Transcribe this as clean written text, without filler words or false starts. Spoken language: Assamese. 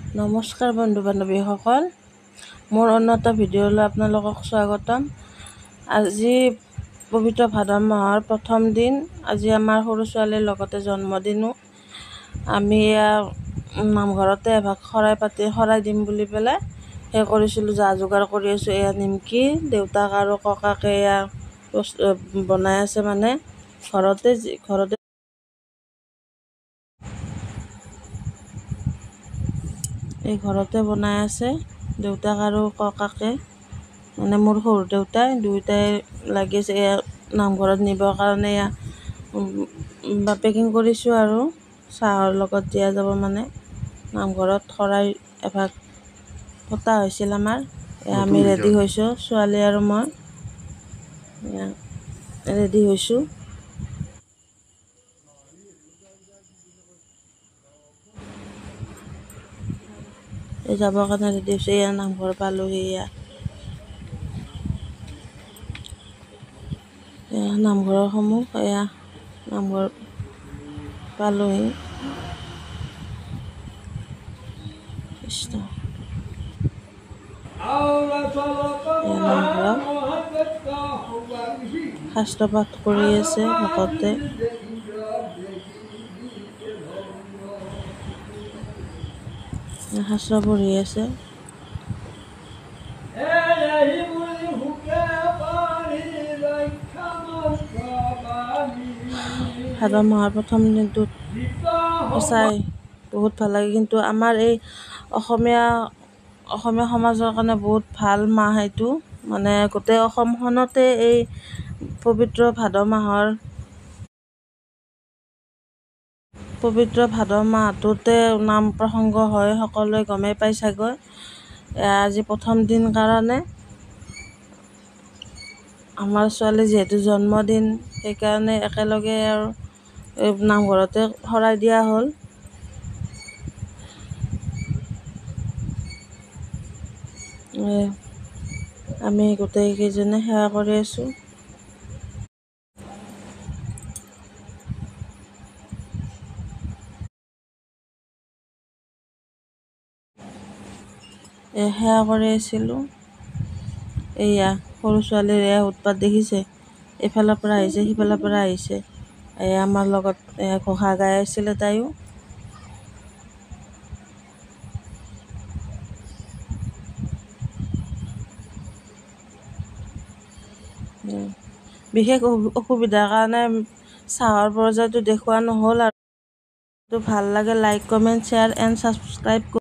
নমস্কাৰ বন্ধু বান্ধৱীসকল, মোৰ অন্য এটা ভিডিঅ'লৈ আপোনালোকক স্বাগতম। আজি পবিত্ৰ ভাদ মাহৰ প্ৰথম দিন। আজি আমাৰ সৰু ছোৱালীৰ লগতে জন্মদিনো। আমি নামঘৰতে এভাগ শৰাই দিম বুলি পেলাই কৰিছিলোঁ, যা যোগাৰ কৰি আছোঁ। এয়া নিমকি দেউতাক আৰু ককাকে বনাই আছে, মানে ঘৰতে ঘৰতে বনাই আছে দেউতাক আৰু ককাকে, মানে মোৰ সৰু দেউতাই দুয়োটাই লাগি আছে। নামঘৰত নিবৰ কাৰণে পেকিং কৰিছোঁ আৰু চাহৰ লগত দিয়া যাব। মানে নামঘৰত শৰাই এভাগ পতা হৈছিল আমাৰ। আমি ৰেডি হৈছোঁ, ছোৱালী আৰু মই ৰেডি হৈছোঁ। যাবৰ কাৰণে ৰেডি হৈছে। নামঘৰ পালোহি। নামঘৰৰ সমূহ নামঘৰ পালোহি। নামঘৰত শাস্ত্ৰ পাঠ কৰি আছে ভকতে। শাস্ত্ৰ পঢ়ি আছে। ভাদ মাহৰ প্ৰথম দিনটোত সঁচাই বহুত ভাল লাগে। কিন্তু আমাৰ এই অসমীয়া সমাজৰ কাৰণে বহুত ভাল মাহ এইটো। মানে গোটেই অসমখনতে এই পবিত্ৰ ভাদ মাহটোতে নাম প্ৰসংগ হয়, সকলোৱে গমেই পাই চাগৈ। আজি প্ৰথম দিন কাৰণে আমাৰ ছোৱালী যিহেতু জন্মদিন, সেইকাৰণে একেলগে আৰু নামঘৰতে শৰাই দিয়া হ'ল। আমি গোটেইকেইজনে সেৱা কৰি আছোঁ। সেৱা কৰি আছিলোঁ। এয়া সৰু ছোৱালীৰ উৎপাত দেখিছে, এইফালৰ পৰা আহিছে, সিফালৰ পৰা আহিছে। আমাৰ লগত ঘোষা গাই আছিলে তাইও। বিশেষ অসুবিধাৰ কাৰণে চাহৰ পৰ্যায়টো দেখুওৱা নহ'ল। আৰু ভাল লাগে, like, comment, share and subscribe